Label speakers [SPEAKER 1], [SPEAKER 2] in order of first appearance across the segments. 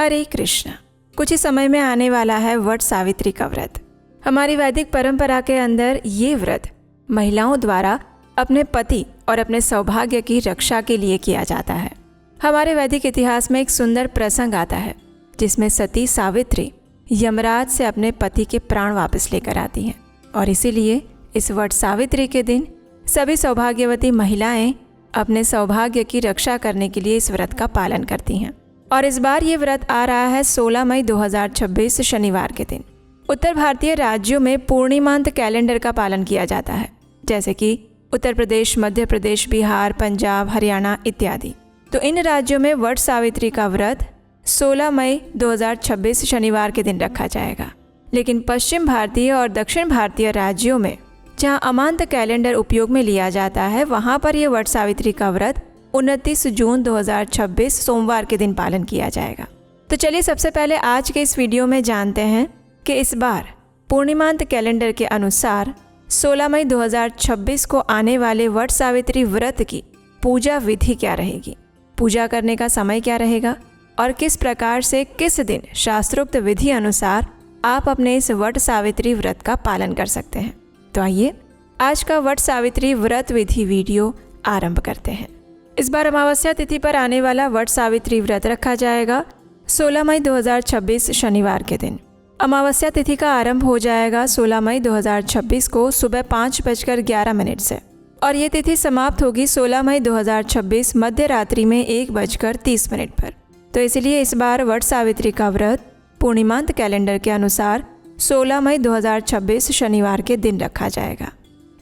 [SPEAKER 1] हरे कृष्ण। कुछ ही समय में आने वाला है वट सावित्री का व्रत। हमारी वैदिक परंपरा के अंदर ये व्रत महिलाओं द्वारा अपने पति और अपने सौभाग्य की रक्षा के लिए किया जाता है। हमारे वैदिक इतिहास में एक सुंदर प्रसंग आता है जिसमें सती सावित्री यमराज से अपने पति के प्राण वापस लेकर आती हैं और इसीलिए इस वट सावित्री के दिन सभी सौभाग्यवती महिलाएं अपने सौभाग्य की रक्षा करने के लिए इस व्रत का पालन करती हैं। और इस बार ये व्रत आ रहा है 16 मई 2026 शनिवार के दिन। उत्तर भारतीय राज्यों में पूर्णिमांत कैलेंडर का पालन किया जाता है, जैसे कि उत्तर प्रदेश, मध्य प्रदेश, बिहार, पंजाब, हरियाणा इत्यादि। तो इन राज्यों में वट सावित्री का व्रत 16 मई 2026 शनिवार के दिन रखा जाएगा। लेकिन पश्चिम भारतीय और दक्षिण भारतीय राज्यों में जहां अमांत कैलेंडर उपयोग में लिया जाता है, वहां पर यह वट सावित्री का व्रत 29 जून 2026 सोमवार के दिन पालन किया जाएगा। तो चलिए सबसे पहले आज के इस वीडियो में जानते हैं कि इस बार पूर्णिमांत कैलेंडर के अनुसार 16 मई 2026 को आने वाले वट सावित्री व्रत की पूजा विधि क्या रहेगी, पूजा करने का समय क्या रहेगा और किस प्रकार से किस दिन शास्त्रोक्त विधि अनुसार आप अपने इस वट सावित्री व्रत का पालन कर सकते हैं। तो आइए आज का वट सावित्री व्रत विधि वीडियो आरंभ करते हैं। इस बार अमावस्या तिथि पर आने वाला वट सावित्री व्रत रखा जाएगा 16 मई 2026 शनिवार के दिन। अमावस्या तिथि का आरंभ हो जाएगा 16 मई 2026 को सुबह 5:11 से और ये तिथि समाप्त होगी 16 मई 2026 मध्य रात्रि में 1:30 पर। तो इसलिए इस बार वट सावित्री का व्रत पूर्णिमांत कैलेंडर के अनुसार 16 मई 2026 शनिवार के दिन रखा जाएगा।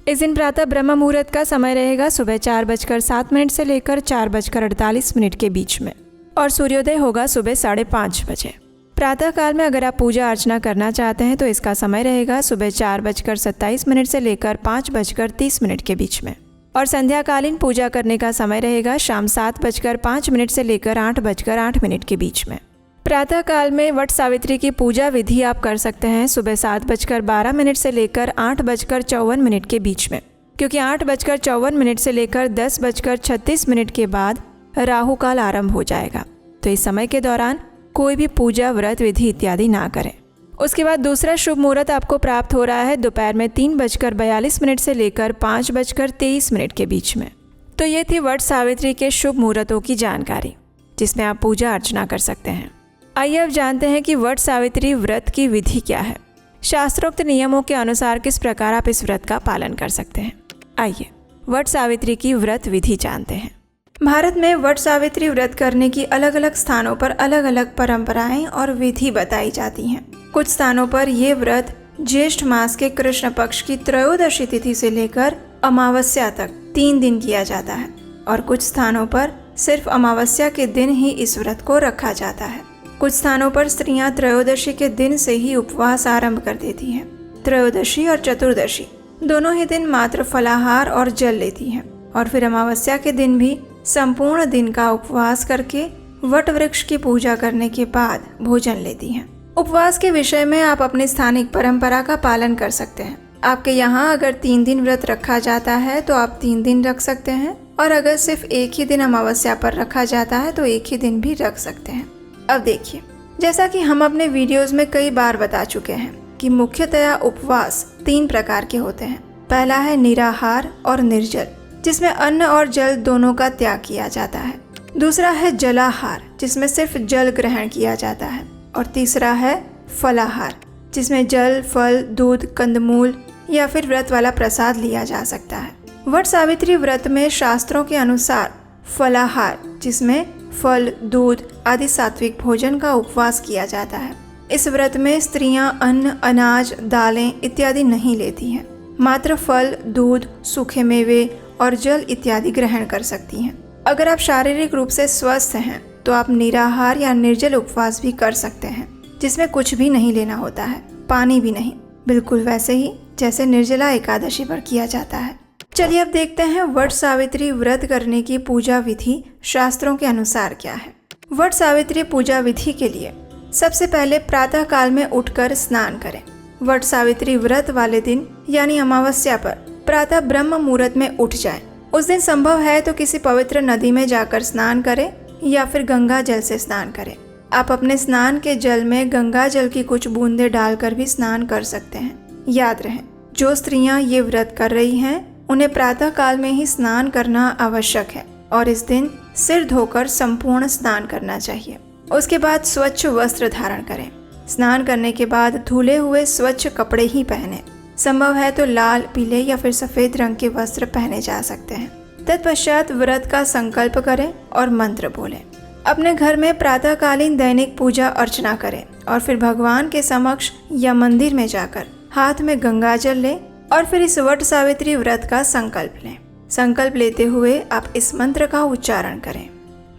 [SPEAKER 1] इस दिन प्रातः ब्रह्म मुहूर्त का समय रहेगा सुबह 4:07 से लेकर 4:48 के बीच में और सूर्योदय होगा सुबह 5:30 बजे। प्रातः काल में अगर आप पूजा अर्चना करना चाहते हैं तो इसका समय रहेगा सुबह 4:27 से लेकर 5:30 के बीच में और संध्याकालीन पूजा करने का समय रहेगा शाम 7:05 से लेकर 8:08 के बीच में। प्रातः काल में वट सावित्री की पूजा विधि आप कर सकते हैं सुबह 7:12 से लेकर 8:54 के बीच में, क्योंकि 8:54 से लेकर 10:36 के बाद राहु काल आरंभ हो जाएगा। तो इस समय के दौरान कोई भी पूजा, व्रत, विधि इत्यादि ना करें। उसके बाद दूसरा शुभ मुहूर्त आपको प्राप्त हो रहा है दोपहर में 3:42 से लेकर 5:23 के बीच में। तो ये थी वट सावित्री के शुभ मुहूर्तों की जानकारी जिसमें आप पूजा अर्चना कर सकते हैं। आइए अब जानते हैं कि वट सावित्री व्रत की विधि क्या है, शास्त्रोक्त नियमों के अनुसार किस प्रकार आप इस व्रत का पालन कर सकते हैं। आइए वट सावित्री की व्रत विधि जानते हैं। भारत में वट सावित्री व्रत करने की अलग अलग स्थानों पर अलग अलग परंपराएं और विधि बताई जाती हैं। कुछ स्थानों पर यह व्रत ज्येष्ठ मास के कृष्ण पक्ष की त्रयोदशी तिथि से लेकर अमावस्या तक 3 दिन किया जाता है और कुछ स्थानों पर सिर्फ अमावस्या के दिन ही इस व्रत को रखा जाता है। कुछ स्थानों पर स्त्रियां त्रयोदशी के दिन से ही उपवास आरंभ कर देती हैं। त्रयोदशी और चतुर्दशी दोनों ही दिन मात्र फलाहार और जल लेती हैं और फिर अमावस्या के दिन भी संपूर्ण दिन का उपवास करके वट वृक्ष की पूजा करने के बाद भोजन लेती हैं। उपवास के विषय में आप अपनी स्थानिक परंपरा का पालन कर सकते हैं। आपके यहाँ अगर 3 दिन व्रत रखा जाता है तो आप 3 दिन रख सकते हैं और अगर सिर्फ एक ही दिन अमावस्या पर रखा जाता है तो एक ही दिन भी रख सकते हैं। अब देखिए, जैसा कि हम अपने वीडियोस में कई बार बता चुके हैं कि मुख्यतया उपवास 3 प्रकार के होते हैं। पहला है निराहार और निर्जल, जिसमें अन्न और जल दोनों का त्याग किया जाता है। दूसरा है जलाहार, जिसमें सिर्फ जल ग्रहण किया जाता है और तीसरा है फलाहार, जिसमें जल, फल, दूध, कंदमूल या फिर व्रत वाला प्रसाद लिया जा सकता है। वट सावित्री व्रत में शास्त्रों के अनुसार फलाहार, जिसमें फल, दूध आदि सात्विक भोजन का उपवास किया जाता है। इस व्रत में स्त्रियां अन्न, अनाज, दालें इत्यादि नहीं लेती हैं, मात्र फल, दूध, सूखे मेवे और जल इत्यादि ग्रहण कर सकती हैं। अगर आप शारीरिक रूप से स्वस्थ हैं तो आप निराहार या निर्जल उपवास भी कर सकते हैं, जिसमें कुछ भी नहीं लेना होता है, पानी भी नहीं, बिल्कुल वैसे ही जैसे निर्जला एकादशी पर किया जाता है। चलिए अब देखते हैं वट सावित्री व्रत करने की पूजा विधि शास्त्रों के अनुसार क्या है। वट सावित्री पूजा विधि के लिए सबसे पहले प्रातः काल में उठकर स्नान करें। वट सावित्री व्रत वाले दिन यानी अमावस्या पर प्रातः ब्रह्म मुहूर्त में उठ जाएं। उस दिन संभव है तो किसी पवित्र नदी में जाकर स्नान करें या फिर गंगा जल से स्नान करें। आप अपने स्नान के जल में गंगा जल की कुछ बूंदें डालकर भी स्नान कर सकते हैं। याद रहे, जो स्त्रियां ये व्रत कर रही हैं उन्हें प्रातः काल में ही स्नान करना आवश्यक है और इस दिन सिर धोकर संपूर्ण स्नान करना चाहिए। उसके बाद स्वच्छ वस्त्र धारण करें। स्नान करने के बाद धुले हुए स्वच्छ कपड़े ही पहने। संभव है तो लाल, पीले या फिर सफेद रंग के वस्त्र पहने जा सकते हैं। तत्पश्चात व्रत का संकल्प करें और मंत्र बोलें। अपने घर में प्रातःकालीन दैनिक पूजा अर्चना करें और फिर भगवान के समक्ष या मंदिर में जाकर हाथ में गंगा जल लें और फिर इस वट सावित्री व्रत का संकल्प लें। संकल्प लेते हुए आप इस मंत्र का उच्चारण करें।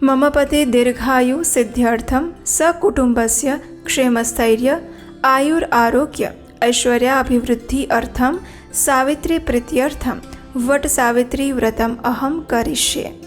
[SPEAKER 1] मम पति दीर्घायु सिद्ध्यर्थम सकुटुम्बस्य क्षेमस्थैर्य आयुर आरोग्य ऐश्वर्याभिवृद्धि अर्थम सावित्री प्रीत्यर्थम वट सावित्री व्रतम अहम करिष्ये।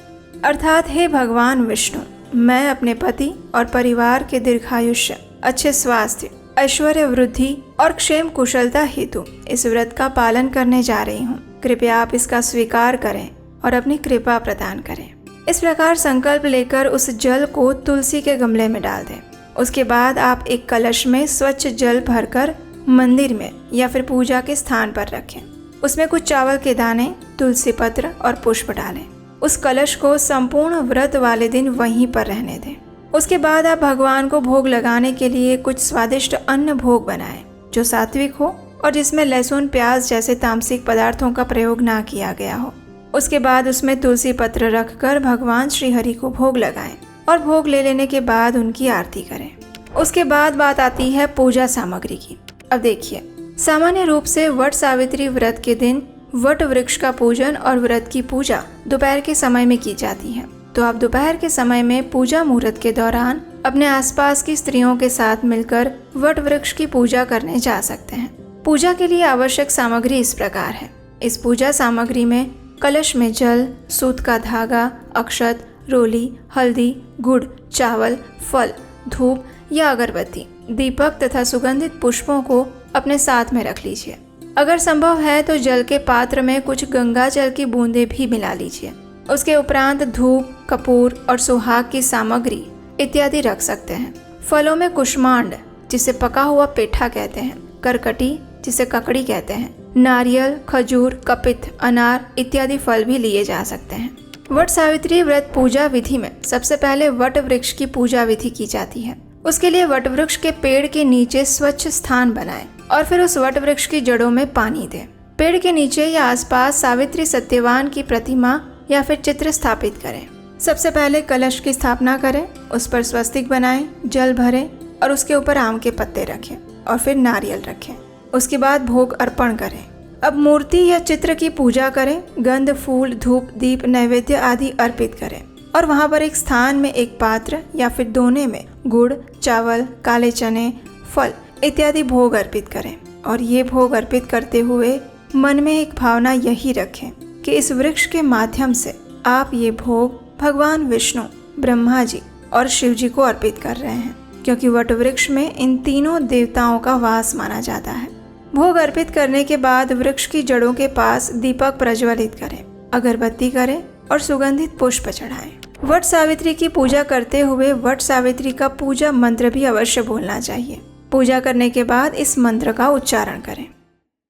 [SPEAKER 1] अर्थात हे भगवान विष्णु, मैं अपने पति और परिवार के दीर्घायुष्य, अच्छे स्वास्थ्य, ऐश्वर्य वृद्धि और क्षेम कुशलता हेतु इस व्रत का पालन करने जा रही हूँ। कृपया आप इसका स्वीकार करें और अपनी कृपा प्रदान करें। इस प्रकार संकल्प लेकर उस जल को तुलसी के गमले में डाल दें। उसके बाद आप एक कलश में स्वच्छ जल भरकर मंदिर में या फिर पूजा के स्थान पर रखें। उसमें कुछ चावल के दाने, तुलसी पत्र और पुष्प डालें। उस कलश को संपूर्ण व्रत वाले दिन वहीं पर रहने दें। उसके बाद आप भगवान को भोग लगाने के लिए कुछ स्वादिष्ट अन्न भोग बनाएं जो सात्विक हो और जिसमें लहसुन, प्याज जैसे तामसिक पदार्थों का प्रयोग ना किया गया हो। उसके बाद उसमें तुलसी पत्र रखकर भगवान श्री हरि को भोग लगाएं और भोग ले लेने के बाद उनकी आरती करें। उसके बाद बात आती है पूजा सामग्री की। अब देखिए, सामान्य रूप से वट सावित्री व्रत के दिन वट वृक्ष का पूजन और व्रत की पूजा दोपहर के समय में की जाती है। तो आप दोपहर के समय में पूजा मुहूर्त के दौरान अपने आसपास की स्त्रियों के साथ मिलकर वट वृक्ष की पूजा करने जा सकते हैं। पूजा के लिए आवश्यक सामग्री इस प्रकार है। इस पूजा सामग्री में कलश में जल, सूत का धागा, अक्षत, रोली, हल्दी, गुड़, चावल, फल, धूप या अगरबत्ती, दीपक तथा सुगंधित पुष्पों को अपने साथ में रख लीजिए। अगर संभव है तो जल के पात्र में कुछ गंगा जल की बूंदें भी मिला लीजिए। उसके उपरांत धूप, कपूर और सुहाग की सामग्री इत्यादि रख सकते हैं। फलों में कुष्मांड, जिसे पका हुआ पेठा कहते हैं, करकटी, जिसे ककड़ी कहते हैं, नारियल, खजूर, कपित, अनार इत्यादि फल भी लिए जा सकते हैं। वट सावित्री व्रत पूजा विधि में सबसे पहले वट वृक्ष की पूजा विधि की जाती है। उसके लिए वट वृक्ष के पेड़ के नीचे स्वच्छ स्थान बनाएं और फिर उस वट वृक्ष की जड़ों में पानी दें। पेड़ के नीचे या आसपास सावित्री सत्यवान की प्रतिमा या फिर चित्र स्थापित करें। सबसे पहले कलश की स्थापना करें, उस पर स्वस्तिक बनाएं, जल भरें और उसके ऊपर आम के पत्ते रखें और फिर नारियल रखें। उसके बाद भोग अर्पण करें। अब मूर्ति या चित्र की पूजा करें, गंध, फूल, धूप, दीप, नैवेद्य आदि अर्पित करें और वहां पर एक स्थान में एक पात्र या फिर दोने में गुड़, चावल, काले चने, फल इत्यादि भोग अर्पित करें। और ये भोग अर्पित करते हुए मन में एक भावना यही रखें कि इस वृक्ष के माध्यम से आप ये भोग भगवान विष्णु, ब्रह्मा जी और शिव जी को अर्पित कर रहे हैं, क्योंकि वट वृक्ष में इन तीनों देवताओं का वास माना जाता है। भोग अर्पित करने के बाद वृक्ष की जड़ों के पास दीपक प्रज्वलित करें, अगरबत्ती करें और सुगंधित पुष्प चढ़ाएं। वट सावित्री की पूजा करते हुए वट सावित्री का पूजा मंत्र भी अवश्य बोलना चाहिए। पूजा करने के बाद इस मंत्र का उच्चारण करें।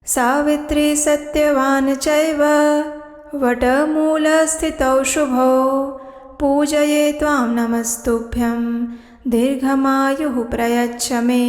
[SPEAKER 1] सावित्री सत्यवान चैव वटमूल स्थितौ शुभौ पूजये त्वां नमस्तुभ्यं दीर्घमायुः प्रयच्छ मे।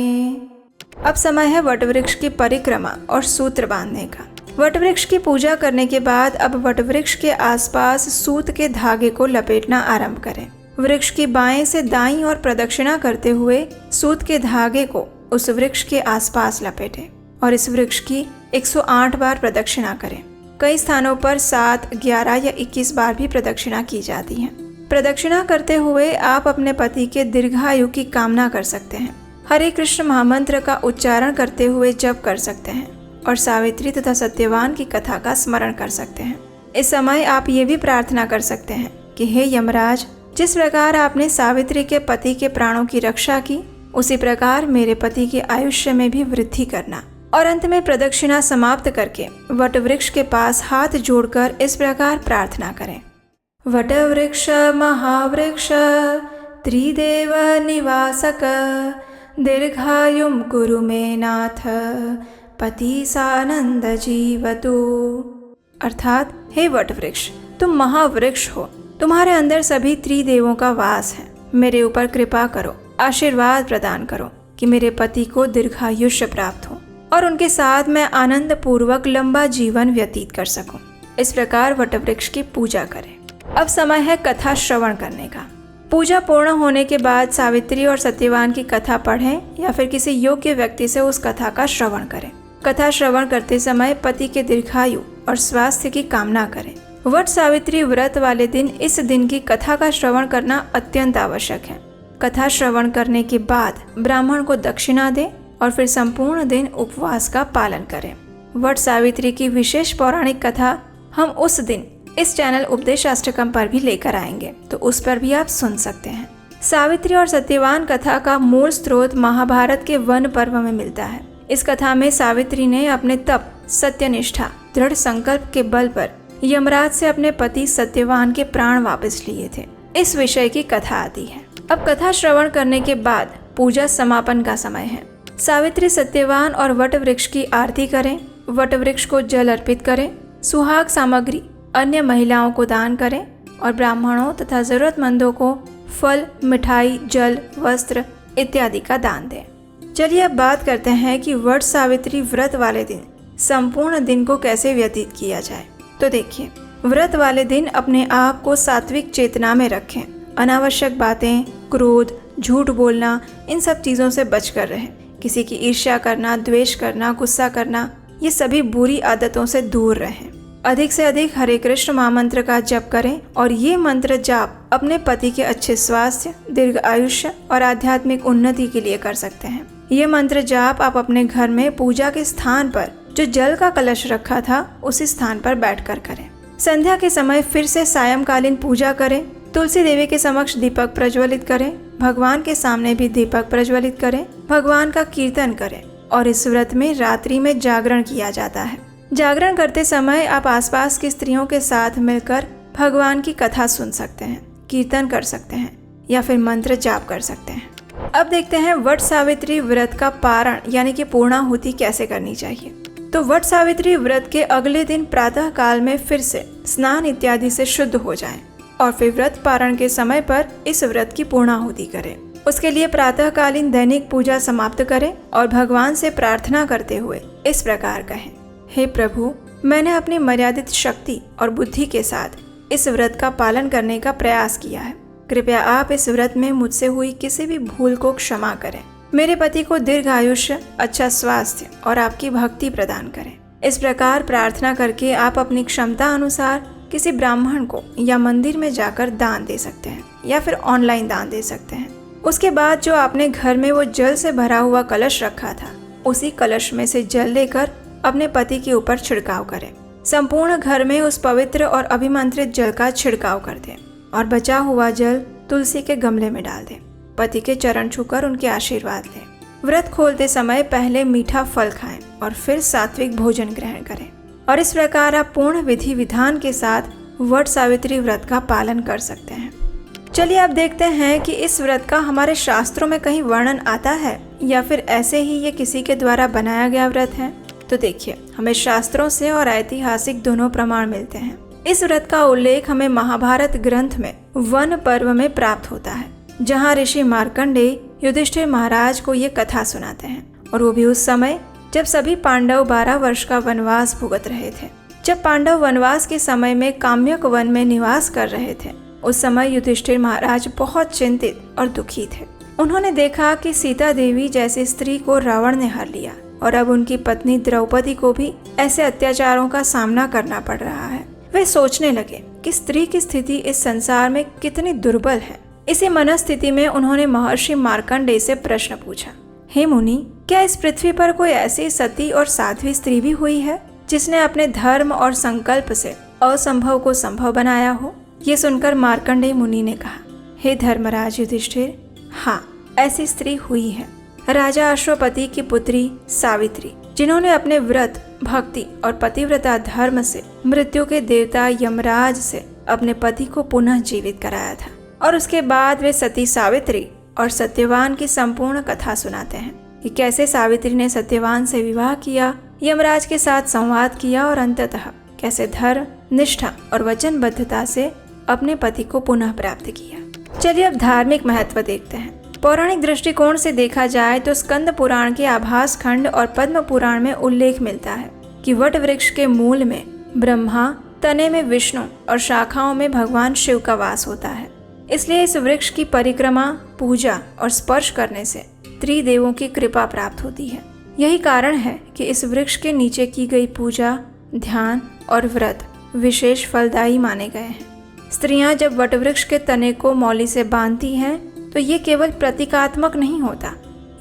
[SPEAKER 1] अब समय है वटवृक्ष की परिक्रमा और सूत्र बांधने का। वटवृक्ष की पूजा करने के बाद अब वटवृक्ष के आसपास सूत के धागे को लपेटना आरंभ करें। वृक्ष की बाएं से दाईं ओर प्रदक्षिणा करते हुए सूत के धागे को उस वृक्ष के आसपास लपेटें और इस वृक्ष की 108 बार प्रदक्षिणा करें। कई स्थानों पर 7, 11 या 21 बार भी प्रदक्षिणा की जाती है। प्रदक्षिणा करते हुए आप अपने पति के दीर्घायु की कामना कर सकते हैं। हरे कृष्ण महामंत्र का उच्चारण करते हुए जप कर सकते हैं और सावित्री तथा सत्यवान की कथा का स्मरण कर सकते हैं। इस समय आप ये भी प्रार्थना कर सकते हैं कि हे यमराज, जिस प्रकार आपने सावित्री के पति के प्राणों की रक्षा की, उसी प्रकार मेरे पति के आयुष्य में भी वृद्धि करना। और अंत में प्रदक्षिणा समाप्त करके वट वृक्ष के पास हाथ जोड़कर इस प्रकार प्रार्थना करें। वट वृक्ष महावृक्ष त्रिदेव निवासक दीर्घायुं कुरु मे नाथ पति सानंद जीवतु। अर्थात हे वट वृक्ष, तुम महावृक्ष हो, तुम्हारे अंदर सभी त्रिदेवों का वास है। मेरे ऊपर कृपा करो, आशीर्वाद प्रदान करो कि मेरे पति को दीर्घायुष्य प्राप्त हो और उनके साथ मैं आनंद पूर्वक लंबा जीवन व्यतीत कर सकूं। इस प्रकार वटवृक्ष की पूजा करें। अब समय है कथा श्रवण करने का। पूजा पूर्ण होने के बाद सावित्री और सत्यवान की कथा पढ़ें या फिर किसी योग्य व्यक्ति से उस कथा का श्रवण करें। कथा श्रवण करते समय पति के दीर्घायु और स्वास्थ्य की कामना करें। वट सावित्री व्रत वाले दिन इस दिन की कथा का श्रवण करना अत्यंत आवश्यक है। कथा श्रवण करने के बाद ब्राह्मण को दक्षिणा दें और फिर संपूर्ण दिन उपवास का पालन करें। वट सावित्री की विशेष पौराणिक कथा हम उस दिन इस चैनल उपदेशाष्टकम पर भी लेकर आएंगे, तो उस पर भी आप सुन सकते हैं। सावित्री और सत्यवान कथा का मूल स्रोत महाभारत के वन पर्व में मिलता है। इस कथा में सावित्री ने अपने तप, सत्यनिष्ठा, दृढ़ संकल्प के बल पर यमराज से अपने पति सत्यवान के प्राण वापस लिए थे। इस विषय की कथा आती है। अब कथा श्रवण करने के बाद पूजा समापन का समय है। सावित्री सत्यवान और वट वृक्ष की आरती करें, वट वृक्ष को जल अर्पित करें, सुहाग सामग्री अन्य महिलाओं को दान करें और ब्राह्मणों तथा जरूरतमंदों को फल, मिठाई, जल, वस्त्र इत्यादि का दान दें। चलिए अब बात करते हैं कि वट सावित्री व्रत वाले दिन संपूर्ण दिन को कैसे व्यतीत किया जाए। तो देखिए, व्रत वाले दिन अपने आप को सात्विक चेतना में रखें। अनावश्यक बातें, क्रोध, झूठ बोलना, इन सब चीज़ों से बचकर रहें। किसी की ईर्ष्या करना, द्वेष करना, गुस्सा करना, ये सभी बुरी आदतों से दूर रहें। अधिक से अधिक हरे कृष्ण महामंत्र का जप करें और ये मंत्र जाप अपने पति के अच्छे स्वास्थ्य, दीर्घ आयुष्य और आध्यात्मिक उन्नति के लिए कर सकते हैं। ये मंत्र जाप आप अपने घर में पूजा के स्थान पर जो जल का कलश रखा था उसी स्थान पर बैठकर करें। संध्या के समय फिर से सायंकालीन पूजा करें। तुलसी देवी के समक्ष दीपक प्रज्वलित करें। भगवान के सामने भी दीपक प्रज्वलित करें। भगवान का कीर्तन करें और इस व्रत में रात्रि में जागरण किया जाता है। जागरण करते समय आप आसपास की स्त्रियों के साथ मिलकर भगवान की कथा सुन सकते हैं, कीर्तन कर सकते हैं या फिर मंत्र जाप कर सकते हैं। अब देखते हैं वट सावित्री व्रत का पारण यानी कि पूर्णाहुति कैसे करनी चाहिए। तो वट सावित्री व्रत के अगले दिन प्रातः काल में फिर से स्नान इत्यादि से शुद्ध हो जाएं और फिर व्रत पारण के समय पर इस व्रत की पूर्णाहुति करें। उसके लिए प्रातःकालीन दैनिक पूजा समाप्त करें और भगवान से प्रार्थना करते हुए इस प्रकार कहें, हे प्रभु, मैंने अपनी मर्यादित शक्ति और बुद्धि के साथ इस व्रत का पालन करने का प्रयास किया है। कृपया आप इस व्रत में मुझसे हुई किसी भी भूल को क्षमा करें। मेरे पति को दीर्घ आयुष्य, अच्छा स्वास्थ्य और आपकी भक्ति प्रदान करें। इस प्रकार प्रार्थना करके आप अपनी क्षमता अनुसार किसी ब्राह्मण को या मंदिर में जाकर दान दे सकते हैं या फिर ऑनलाइन दान दे सकते हैं। उसके बाद जो आपने घर में वो जल से भरा हुआ कलश रखा था, उसी कलश में से जल लेकर अपने पति के ऊपर छिड़काव करें। संपूर्ण घर में उस पवित्र और अभिमंत्रित जल का छिड़काव कर दें और बचा हुआ जल तुलसी के गमले में डाल दें। पति के चरण छूकर उनके आशीर्वाद लें। व्रत खोलते समय पहले मीठा फल खाएं और फिर सात्विक भोजन ग्रहण करें और इस प्रकार आप पूर्ण विधि विधान के साथ वट सावित्री व्रत का पालन कर सकते हैं। चलिए अब देखते हैं कि इस व्रत का हमारे शास्त्रों में कहीं वर्णन आता है या फिर ऐसे ही ये किसी के द्वारा बनाया गया व्रत है। तो देखिए, हमें शास्त्रों से और ऐतिहासिक दोनों प्रमाण मिलते हैं। इस व्रत का उल्लेख हमें महाभारत ग्रंथ में वन पर्व में प्राप्त होता है, जहाँ ऋषि मार्कंडेय युधिष्ठिर महाराज को ये कथा सुनाते हैं और वो भी उस समय जब सभी पांडव 12 वर्ष का वनवास भुगत रहे थे। जब पांडव वनवास के समय में काम्यक वन में निवास कर रहे थे, उस समय युधिष्ठिर महाराज बहुत चिंतित और दुखी थे। उन्होंने देखा कि सीता देवी जैसी स्त्री को रावण ने हर लिया और अब उनकी पत्नी द्रौपदी को भी ऐसे अत्याचारों का सामना करना पड़ रहा है। वे सोचने लगे कि स्त्री की स्थिति इस संसार में कितनी दुर्बल है। इसी मनस्थिति में उन्होंने महर्षि मार्कंडेय से प्रश्न पूछा, हे मुनि, क्या इस पृथ्वी पर कोई ऐसी सती और साध्वी स्त्री भी हुई है जिसने अपने धर्म और संकल्प से असंभव को संभव बनाया हो? ये सुनकर मार्कंडेय मुनि ने कहा, हे धर्मराज युधिष्ठिर, हाँ, ऐसी स्त्री हुई है। राजा अश्वपति की पुत्री सावित्री, जिन्होंने अपने व्रत, भक्ति और पतिव्रता धर्म से मृत्यु के देवता यमराज से अपने पति को पुनः जीवित कराया था और उसके बाद वे सती सावित्री और सत्यवान की संपूर्ण कथा सुनाते हैं कि कैसे सावित्री ने सत्यवान से विवाह किया, यमराज के साथ संवाद किया और अंततः कैसे धर्म, निष्ठा और वचनबद्धता से अपने पति को पुनः प्राप्त किया। चलिए अब धार्मिक महत्व देखते हैं। पौराणिक दृष्टिकोण से देखा जाए तो स्कंद पुराण के आभास खंड और पद्म पुराण में उल्लेख मिलता है कि वट वृक्ष के मूल में ब्रह्मा, तने में विष्णु और शाखाओं में भगवान शिव का वास होता है। इसलिए इस वृक्ष की परिक्रमा, पूजा और स्पर्श करने से त्रिदेवों की कृपा प्राप्त होती है। यही कारण है कि इस वृक्ष के नीचे की गई पूजा, ध्यान और व्रत विशेष फलदायी माने गए हैं। स्त्रियां जब वटवृक्ष के तने को मौली से बांधती हैं तो ये केवल प्रतीकात्मक नहीं होता,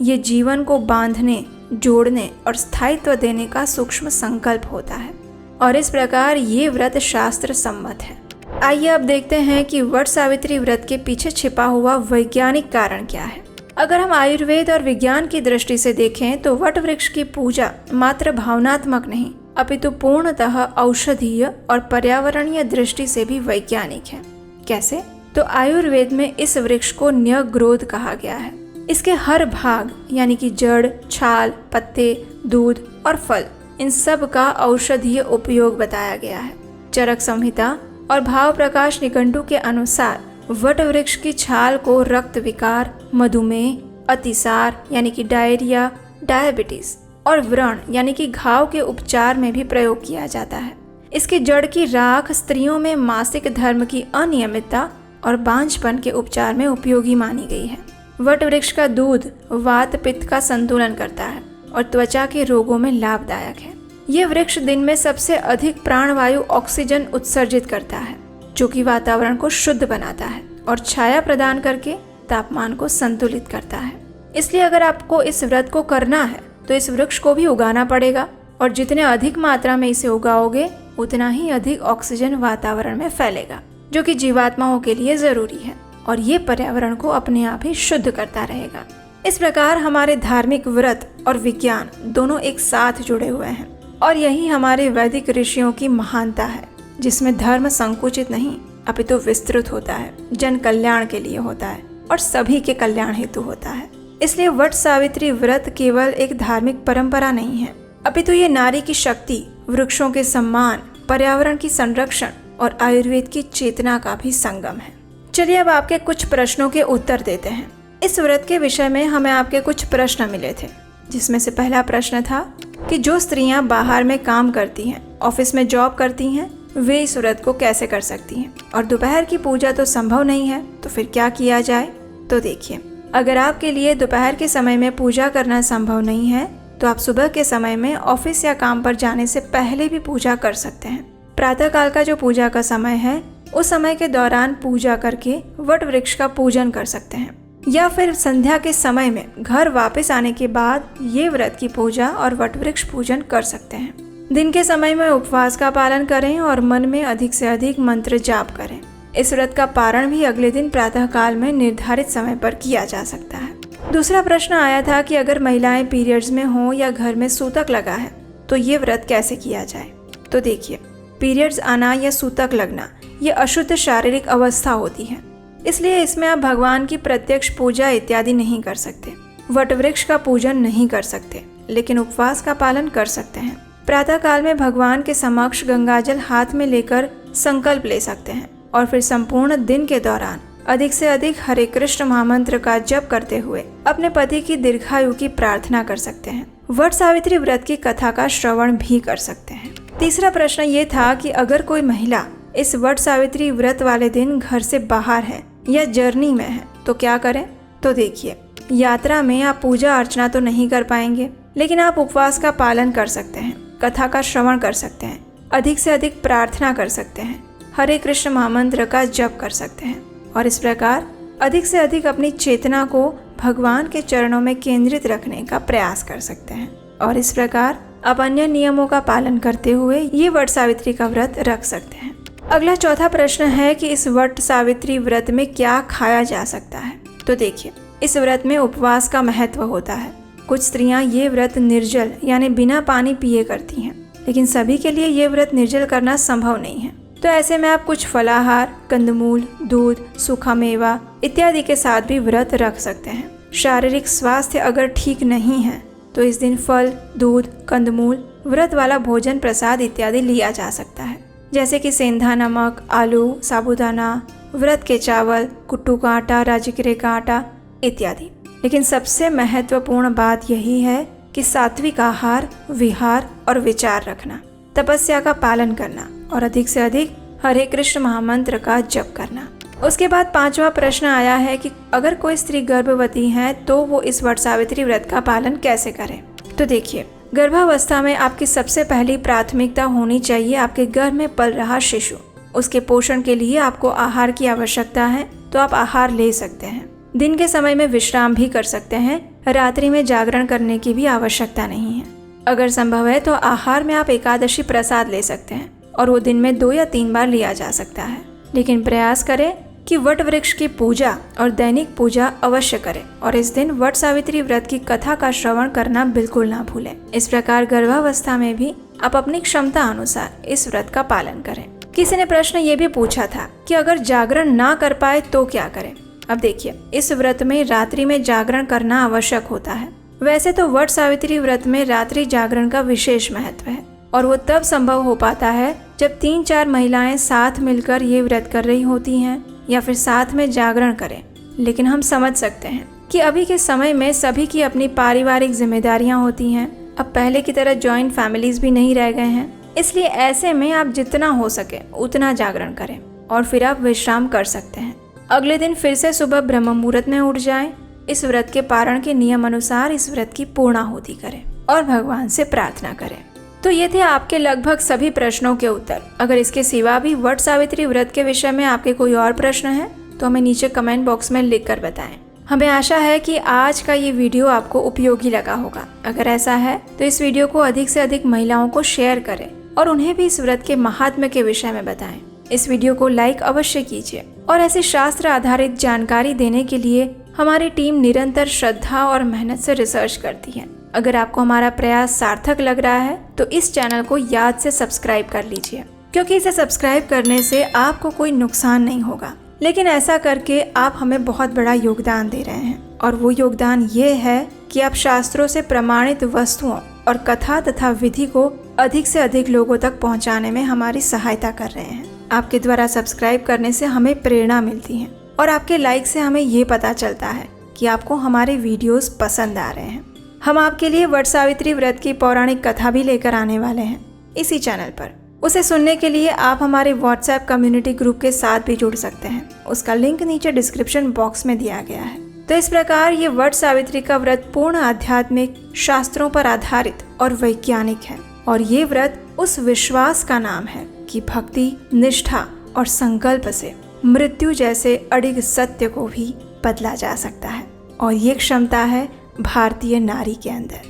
[SPEAKER 1] ये जीवन को बांधने, जोड़ने और स्थायित्व देने का सूक्ष्म संकल्प होता है और इस प्रकार ये व्रत शास्त्र सम्मत है। आइए अब देखते हैं कि वट सावित्री व्रत के पीछे छिपा हुआ वैज्ञानिक कारण क्या है। अगर हम आयुर्वेद और विज्ञान की दृष्टि से देखें तो वट वृक्ष की पूजा मात्र भावनात्मक नहीं अपितु पूर्णतः औषधीय और पर्यावरणीय दृष्टि से भी वैज्ञानिक है। कैसे? तो आयुर्वेद में इस वृक्ष को न्यग्रोध कहा गया है। इसके हर भाग यानी कि जड़, छाल, पत्ते, दूध और फल, इन सब का औषधीय उपयोग बताया गया है। चरक संहिता और भाव प्रकाश निघंटु के अनुसार वट वृक्ष की छाल को रक्त विकार, मधुमेह, अतिसार यानी कि डायरिया, डायबिटीज और व्रण यानी कि घाव के उपचार में भी प्रयोग किया जाता है। इसकी जड़ की राख स्त्रियों में मासिक धर्म की अनियमितता और बांझपन के उपचार में उपयोगी मानी गई है। वट वृक्ष का दूध वात पित्त का संतुलन करता है और त्वचा के रोगों में लाभदायक है। ये वृक्ष दिन में सबसे अधिक प्राणवायु ऑक्सीजन उत्सर्जित करता है, जो कि वातावरण को शुद्ध बनाता है और छाया प्रदान करके तापमान को संतुलित करता है। इसलिए अगर आपको इस व्रत को करना है तो इस वृक्ष को भी उगाना पड़ेगा और जितने अधिक मात्रा में इसे उगाओगे उतना ही अधिक ऑक्सीजन वातावरण में फैलेगा, जो कि जीवात्माओं के लिए जरूरी है और ये पर्यावरण को अपने आप ही शुद्ध करता रहेगा। इस प्रकार हमारे धार्मिक व्रत और विज्ञान दोनों एक साथ जुड़े हुए हैं और यही हमारे वैदिक ऋषियों की महानता है, जिसमें धर्म संकुचित नहीं अपितु विस्तृत होता है, जन कल्याण के लिए होता है और सभी के कल्याण हेतु होता है। इसलिए वट सावित्री व्रत केवल एक धार्मिक परंपरा नहीं है अपितु ये नारी की शक्ति, वृक्षों के सम्मान, पर्यावरण की संरक्षण और आयुर्वेद की चेतना का भी संगम है। चलिए अब आपके कुछ प्रश्नों के उत्तर देते हैं। इस व्रत के विषय में हमें आपके कुछ प्रश्न मिले थे, जिसमें से पहला प्रश्न था कि जो स्त्रियां बाहर में काम करती हैं, ऑफिस में जॉब करती हैं, वे इस व्रत को कैसे कर सकती हैं और दोपहर की पूजा तो संभव नहीं है, तो फिर क्या किया जाए? तो देखिए, अगर आपके लिए दोपहर के समय में पूजा करना संभव नहीं है तो आप सुबह के समय में ऑफिस या काम पर जाने से पहले भी पूजा कर सकते हैं। प्रातः काल का जो पूजा का समय है, उस समय के दौरान पूजा करके वट वृक्ष का पूजन कर सकते हैं या फिर संध्या के समय में घर वापस आने के बाद ये व्रत की पूजा और वट वृक्ष पूजन कर सकते हैं। दिन के समय में उपवास का पालन करें और मन में अधिक से अधिक मंत्र जाप करें। इस व्रत का पारण भी अगले दिन प्रातः काल में निर्धारित समय पर किया जा सकता है। दूसरा प्रश्न आया था कि अगर महिलाएं पीरियड्स में हों या घर में सूतक लगा है तो ये व्रत कैसे किया जाए? तो देखिए, पीरियड्स आना या सूतक लगना ये अशुद्ध शारीरिक अवस्था होती है, इसलिए इसमें आप भगवान की प्रत्यक्ष पूजा इत्यादि नहीं कर सकते, वट वृक्ष का पूजन नहीं कर सकते, लेकिन उपवास का पालन कर सकते हैं। प्रातः काल में भगवान के समक्ष गंगाजल हाथ में लेकर संकल्प ले सकते हैं और फिर संपूर्ण दिन के दौरान अधिक से अधिक हरे कृष्ण महामंत्र का जप करते हुए अपने पति की दीर्घायु की प्रार्थना कर सकते हैं। वट सावित्री व्रत की कथा का श्रवण भी कर सकते हैं। तीसरा प्रश्न ये था कि अगर कोई महिला इस वट सावित्री व्रत वाले दिन घर से बाहर है या जर्नी में है तो क्या करें? तो देखिए, यात्रा में आप पूजा अर्चना तो नहीं कर पाएंगे, लेकिन आप उपवास का पालन कर सकते हैं, कथा का श्रवण कर सकते हैं, अधिक से अधिक प्रार्थना कर सकते हैं, हरे कृष्ण महामंत्र का जप कर सकते हैं और इस प्रकार अधिक से अधिक अपनी चेतना को भगवान के चरणों में केंद्रित रखने का प्रयास कर सकते हैं और इस प्रकार आप अन्य नियमों का पालन करते हुए ये वट सावित्री का व्रत रख सकते हैं। अगला चौथा प्रश्न है कि इस वट सावित्री व्रत में क्या खाया जा सकता है? तो देखिए, इस व्रत में उपवास का महत्व होता है। कुछ स्त्रियां ये व्रत निर्जल यानी बिना पानी पिए करती हैं, लेकिन सभी के लिए ये व्रत निर्जल करना संभव नहीं है, तो ऐसे में आप कुछ फलाहार, कंदमूल, दूध, सूखा मेवा इत्यादि के साथ भी व्रत रख सकते हैं। शारीरिक स्वास्थ्य अगर ठीक नहीं है तो इस दिन फल, दूध, कंदमूल, व्रत वाला भोजन, प्रसाद इत्यादि लिया जा सकता है, जैसे कि सेंधा नमक, आलू, साबूदाना, व्रत के चावल, कुट्टू का आटा, राजगिरे का आटा इत्यादि। लेकिन सबसे महत्वपूर्ण बात यही है कि सात्विक आहार, विहार और विचार रखना, तपस्या का पालन करना और अधिक से अधिक हरे कृष्ण महामंत्र का जप करना। उसके बाद 5वां प्रश्न आया है कि अगर कोई स्त्री गर्भवती है तो वो इस वट सावित्री व्रत का पालन कैसे करे। तो देखिए, गर्भावस्था में आपकी सबसे पहली प्राथमिकता होनी चाहिए आपके गर्भ में पल रहा शिशु। उसके पोषण के लिए आपको आहार की आवश्यकता है, तो आप आहार ले सकते हैं। दिन के समय में विश्राम भी कर सकते हैं, रात्रि में जागरण करने की भी आवश्यकता नहीं है। अगर संभव है तो आहार में आप एकादशी प्रसाद ले सकते हैं और वो दिन में 2 या 3 बार लिया जा सकता है। लेकिन प्रयास करें कि वट वृक्ष की पूजा और दैनिक पूजा अवश्य करें और इस दिन वट सावित्री व्रत की कथा का श्रवण करना बिल्कुल ना भूलें। इस प्रकार गर्भावस्था में भी आप अपनी क्षमता अनुसार इस व्रत का पालन करें। किसी ने प्रश्न ये भी पूछा था कि अगर जागरण ना कर पाए तो क्या करें। अब देखिए, इस व्रत में रात्रि में जागरण करना आवश्यक होता है। वैसे तो वट सावित्री व्रत में रात्रि जागरण का विशेष महत्व है और वो तब संभव हो पाता है जब 3-4 महिलाएं साथ मिलकर ये व्रत कर रही होती हैं या फिर साथ में जागरण करें। लेकिन हम समझ सकते हैं कि अभी के समय में सभी की अपनी पारिवारिक जिम्मेदारियां होती हैं। अब पहले की तरह जॉइंट फैमिलीज भी नहीं रह गए हैं, इसलिए ऐसे में आप जितना हो सके उतना जागरण करें और फिर आप विश्राम कर सकते हैं। अगले दिन फिर से सुबह ब्रह्म मुहूर्त में उठ जाएं। इस व्रत के पारण के नियम अनुसार इस व्रत की पूर्णाहुति करें और भगवान से प्रार्थना करें। तो ये थे आपके लगभग सभी प्रश्नों के उत्तर। अगर इसके सिवा भी वट सावित्री व्रत के विषय में आपके कोई और प्रश्न है तो हमें नीचे कमेंट बॉक्स में लिख कर बताएं। हमें आशा है कि आज का ये वीडियो आपको उपयोगी लगा होगा। अगर ऐसा है तो इस वीडियो को अधिक से अधिक महिलाओं को शेयर करें और उन्हें भी इस व्रत के महात्म्य के विषय में बताएं। इस वीडियो को लाइक अवश्य कीजिए और ऐसे शास्त्र आधारित जानकारी देने के लिए हमारी टीम निरंतर श्रद्धा और मेहनत से रिसर्च करती है। अगर आपको हमारा प्रयास सार्थक लग रहा है तो इस चैनल को याद से सब्सक्राइब कर लीजिए, क्योंकि इसे सब्सक्राइब करने से आपको कोई नुकसान नहीं होगा, लेकिन ऐसा करके आप हमें बहुत बड़ा योगदान दे रहे हैं। और वो योगदान ये है कि आप शास्त्रों से प्रमाणित वस्तुओं और कथा तथा विधि को अधिक से अधिक लोगों तक पहुंचाने में हमारी सहायता कर रहे हैं। आपके द्वारा सब्सक्राइब करने से हमें प्रेरणा मिलती है और आपके लाइक से हमें ये पता चलता है कि आपको हमारे वीडियोस पसंद आ रहे हैं। हम आपके लिए वट सावित्री व्रत की पौराणिक कथा भी लेकर आने वाले हैं इसी चैनल पर। उसे सुनने के लिए आप हमारे व्हाट्सएप कम्युनिटी ग्रुप के साथ भी जुड़ सकते हैं। उसका लिंक नीचे डिस्क्रिप्शन बॉक्स में दिया गया है। तो इस प्रकार ये वट सावित्री का व्रत पूर्ण आध्यात्मिक, शास्त्रों पर आधारित और वैज्ञानिक है और ये व्रत उस विश्वास का नाम है कि भक्ति, निष्ठा और संकल्प से मृत्यु जैसे अडिग सत्य को भी बदला जा सकता है और ये क्षमता है भारतीय नारी के अंदर।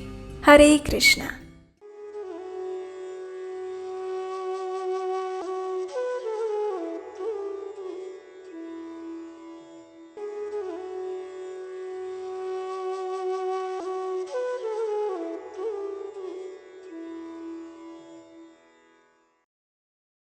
[SPEAKER 1] हरे कृष्णा।